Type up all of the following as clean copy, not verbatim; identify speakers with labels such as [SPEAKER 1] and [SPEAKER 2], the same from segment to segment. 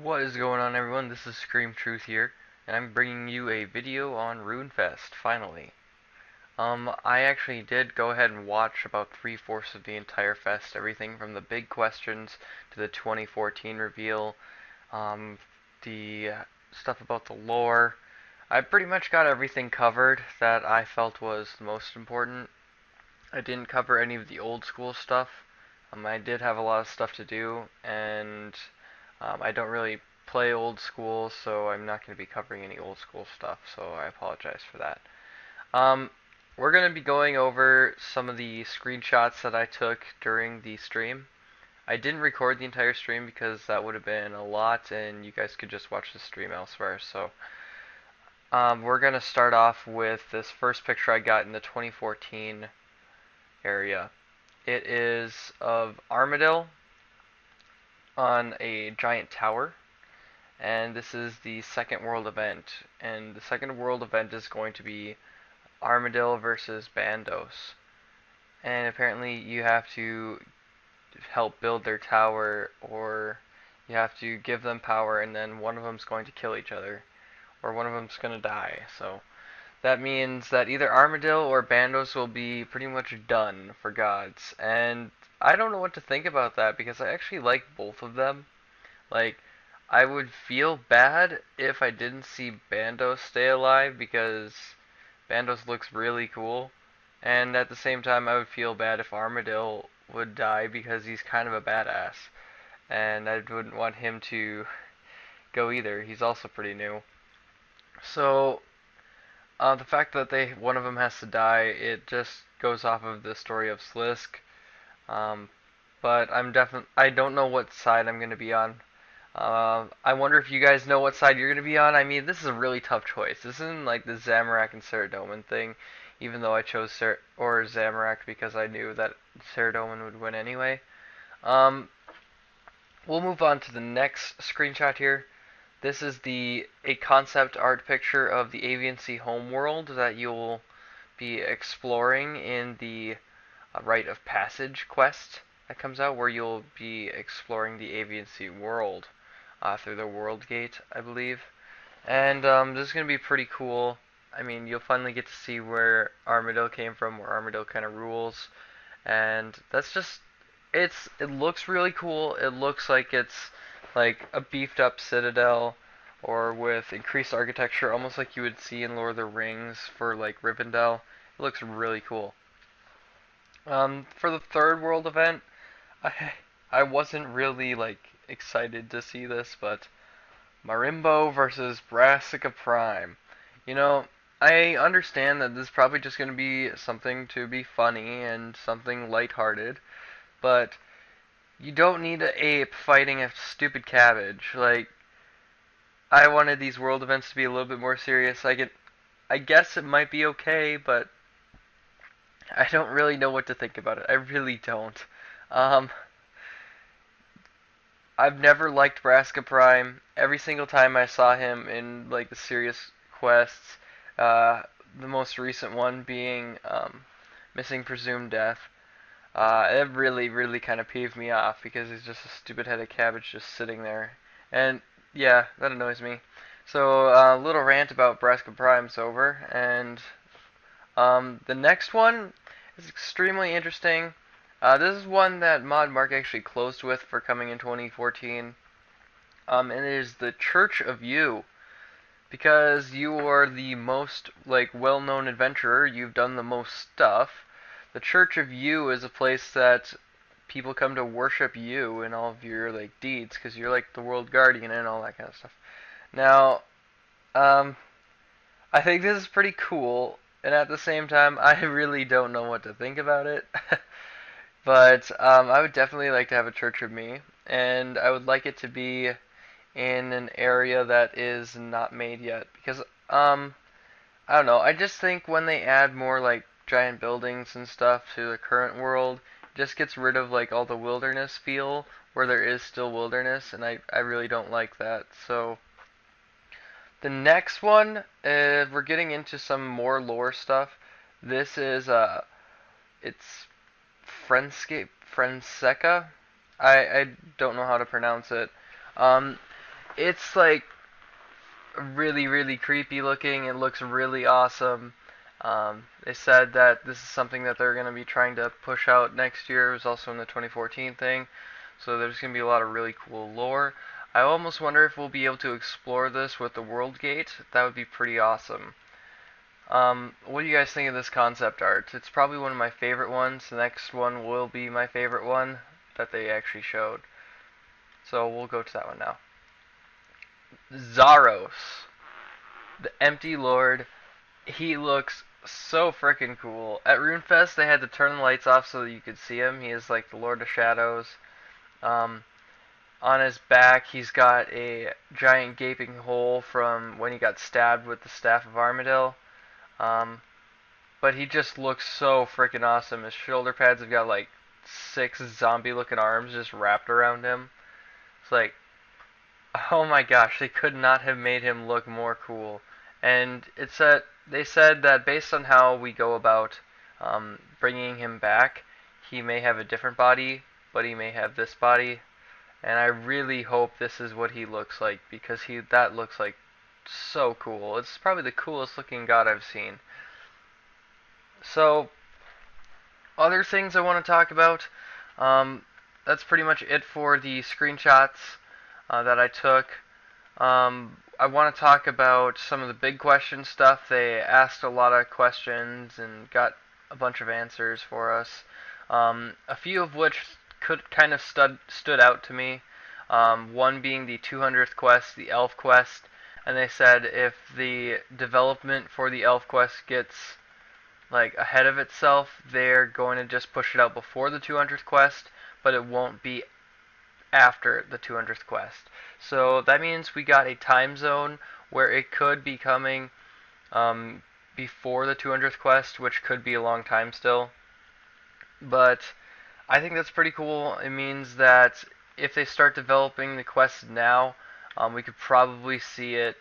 [SPEAKER 1] What is going on, everyone? This is Scream Truth here, and I'm bringing you a video on Runefest, finally. I actually did go ahead and watch about three-fourths of the entire fest, everything from the big questions to the 2014 reveal, um, the stuff about the lore. I pretty much got everything covered that I felt was the most important. I didn't cover any of the old school stuff. I did have a lot of stuff to do, and I don't really play old school, so I'm not going to be covering any old school stuff, so I apologize for that. Um, we're going to be going over some of the screenshots that I took during the stream. I didn't record the entire stream because that would have been a lot, and you guys could just watch the stream elsewhere. So we're going to start off with this first picture I got in the 2014 area. It is of Armadillo on a giant tower, and this is the second world event. And the second world event is going to be Armadillo versus Bandos. And apparently you have to help build their tower, or you have to give them power, and then one of them's going to kill each other, or one of them's going to die. So that means that either Armadillo or Bandos will be pretty much done for gods. And I don't know what to think about that because I actually like both of them. Like, I would feel bad if I didn't see Bandos stay alive because Bandos looks really cool. And at the same time, I would feel bad if Armadillo would die because he's kind of a badass. And I wouldn't want him to go either. He's also pretty new. So, the fact that one of them has to die, it just goes off of the story of Slisk. Um, but I don't know what side I'm gonna be on. I wonder if you guys know what side you're gonna be on. I mean, this is a really tough choice. This isn't like the Zamorak and Saradomin thing, even though I chose Zamorak because I knew that Saradomin would win anyway. Um, we'll move on to the next screenshot here. This is a concept art picture of the Avian Sea homeworld that you'll be exploring in the Rite of Passage quest that comes out, where you'll be exploring the Avian Sea world through the World Gate, I believe. And this is going to be pretty cool. I mean, you'll finally get to see where Armadillo came from, where Armadillo kind of rules, and that's just it looks really cool. It looks like it's like a beefed up citadel or with increased architecture, almost like you would see in Lord of the Rings for like Rivendell. It looks really cool. For the third world event, I I wasn't really like excited to see this, but Marimbo versus Brassica Prime. You know, I understand that this is probably just going to be something to be funny and something lighthearted, but you don't need an ape fighting a stupid cabbage. Like, I wanted these world events to be a little bit more serious. I guess it might be okay, but I don't really know what to think about it. I really don't. Um, I've never liked Brassica Prime. Every single time I saw him in like the serious quests, the most recent one being Missing Presumed Death, it really, really kind of peeved me off because he's just a stupid headed cabbage just sitting there. And yeah, that annoys me. So a little rant about Brassica Prime's over, and the next one is extremely interesting. This is one that Mod Mark actually closed with for coming in 2014. And it is the Church of You. Because you are the most like well-known adventurer, you've done the most stuff. The Church of You is a place that people come to worship you and all of your like deeds, because you're like the world guardian and all that kind of stuff. Now, um, I think this is pretty cool, and at the same time, I really don't know what to think about it. But I would definitely like to have a church of me, and I would like it to be in an area that is not made yet. Because I don't know. I just think when they add more like giant buildings and stuff to the current world, it just gets rid of like all the wilderness feel where there is still wilderness, and I really don't like that. So the next one, we're getting into some more lore stuff. This is it's Friendseca. I don't know how to pronounce it. Um, it's like really, really creepy looking. It looks really awesome. They said that this is something that they're going to be trying to push out next year. It was also in the 2014 thing. So there's going to be a lot of really cool lore. I almost wonder if we'll be able to explore this with the World Gate. That would be pretty awesome. What do you guys think of this concept art? It's probably one of my favorite ones. The next one will be my favorite one that they actually showed. So we'll go to that one now. Zaros, the Empty Lord. He looks so freaking cool. At Runefest, they had to turn the lights off so that you could see him. He is like the Lord of Shadows. Um, on his back, he's got a giant gaping hole from when he got stabbed with the Staff of Armadale. Um, but he just looks so freaking awesome. His shoulder pads have got like 6 zombie-looking arms just wrapped around him. It's like, oh my gosh, they could not have made him look more cool. And they said that based on how we go about bringing him back, he may have a different body, but he may have this body. And I really hope this is what he looks like because that looks like so cool. It's probably the coolest looking god I've seen. So, other things I want to talk about. Um, that's pretty much it for the screenshots that I took. I want to talk about some of the big question stuff. They asked a lot of questions and got a bunch of answers for us. A few of which could kind of stood out to me. One being the 200th quest, the Elf quest, and they said if the development for the Elf quest gets like ahead of itself, they're going to just push it out before the 200th quest, but it won't be after the 200th quest. So that means we got a time zone where it could be coming before the 200th quest, which could be a long time still. But I think that's pretty cool. It means that if they start developing the quest now, we could probably see it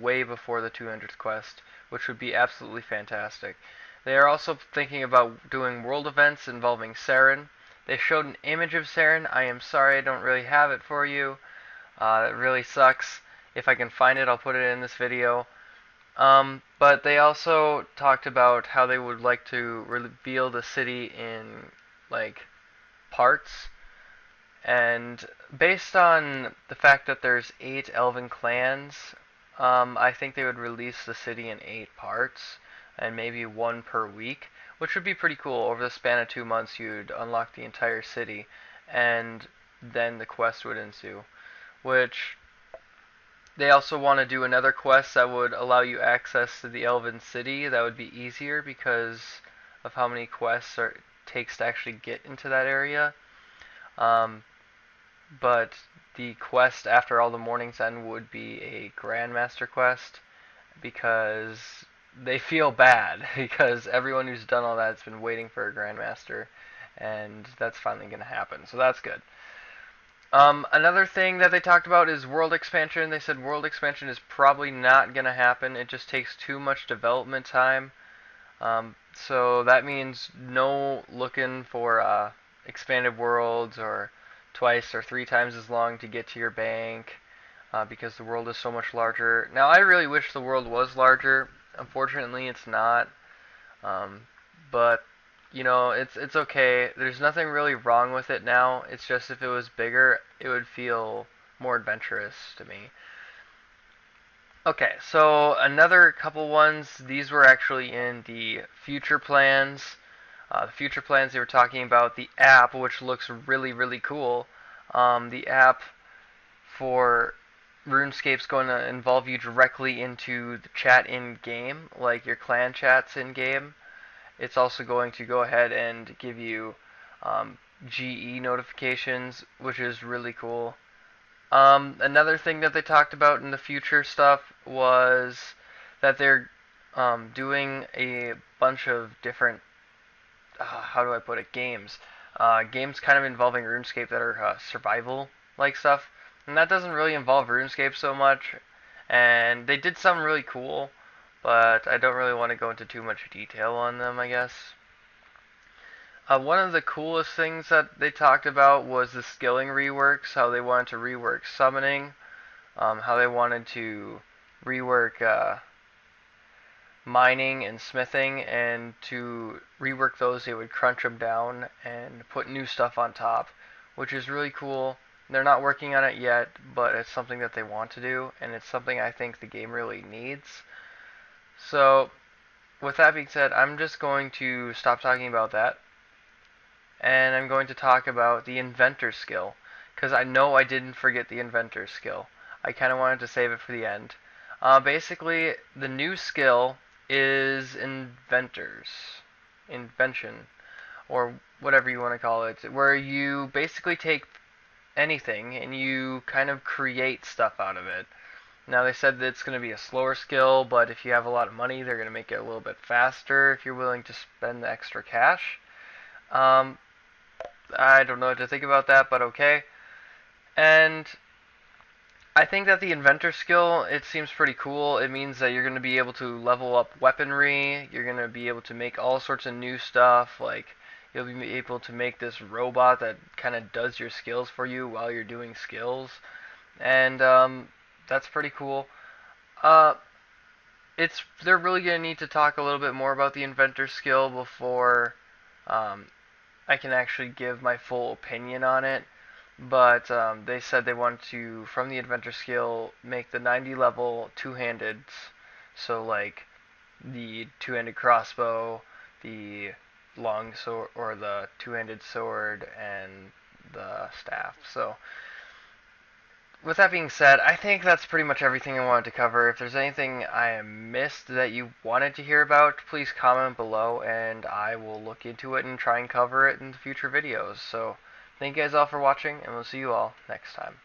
[SPEAKER 1] way before the 200th quest, which would be absolutely fantastic. They are also thinking about doing world events involving Saren. They showed an image of Saren. I am sorry I don't really have it for you. It really sucks. If I can find it, I'll put it in this video. But they also talked about how they would like to reveal the city in like parts. And based on the fact that there's 8 elven clans, I think they would release the city in 8 parts, and maybe 1 per week, which would be pretty cool. Over the span of 2 months, you'd unlock the entire city, and then the quest would ensue. Which, they also want to do another quest that would allow you access to the elven city. That would be easier because of how many quests it takes to actually get into that area. But the quest after all the mornings end would be a Grandmaster quest because they feel bad because everyone who's done all that has been waiting for a Grandmaster, and that's finally going to happen. So that's good. Another thing that they talked about is world expansion. They said world expansion is probably not going to happen. It just takes too much development time. So that means no looking for expanded worlds or twice or 3 times as long to get to your bank because the world is so much larger. Now, I really wish the world was larger. Unfortunately, it's not. But you know, it's okay. There's nothing really wrong with it now. It's just if it was bigger, it would feel more adventurous to me. Okay, so another couple ones. These were actually in the future plans. The future plans they were talking about the app, which looks really, really cool. The app for RuneScape's going to involve you directly into the chat in game, like your clan chats in game. It's also going to go ahead and give you GE notifications, which is really cool. Another thing that they talked about in the future stuff was that they're doing a bunch of different, how do I put it, games. Games kind of involving RuneScape that are survival-like stuff. And that doesn't really involve RuneScape so much. And they did something really cool, but I don't really want to go into too much detail on them, I guess. One of the coolest things that they talked about was the skilling reworks, how they wanted to rework summoning. how they wanted to rework mining and smithing, and to rework those they would crunch them down and put new stuff on top, which is really cool. They're not working on it yet, but it's something that they want to do, and it's something I think the game really needs. So, with that being said, I'm just going to stop talking about that, and I'm going to talk about the Inventor Skill, because I know I didn't forget the Inventor Skill. I kind of wanted to save it for the end. Basically, the new skill is Invention, or whatever you want to call it, where you basically take anything and you kind of create stuff out of it. Now, they said that it's going to be a slower skill, but if you have a lot of money, they're going to make it a little bit faster if you're willing to spend the extra cash. Um, I don't know what to think about that, but okay. And I think that the Inventor Skill, it seems pretty cool. It means that you're going to be able to level up weaponry. You're going to be able to make all sorts of new stuff. Like, you'll be able to make this robot that kind of does your skills for you while you're doing skills. And that's pretty cool. Uh, they're really going to need to talk a little bit more about the Inventor Skill before um, I can actually give my full opinion on it. But they said they want to, from the Inventor Skill, make the 90 level two-handed. So, like, the two-handed crossbow, the long sword, or the two-handed sword, and the staff. So, with that being said, I think that's pretty much everything I wanted to cover. If there's anything I missed that you wanted to hear about, please comment below, and I will look into it and try and cover it in future videos. So, thank you guys all for watching, and we'll see you all next time.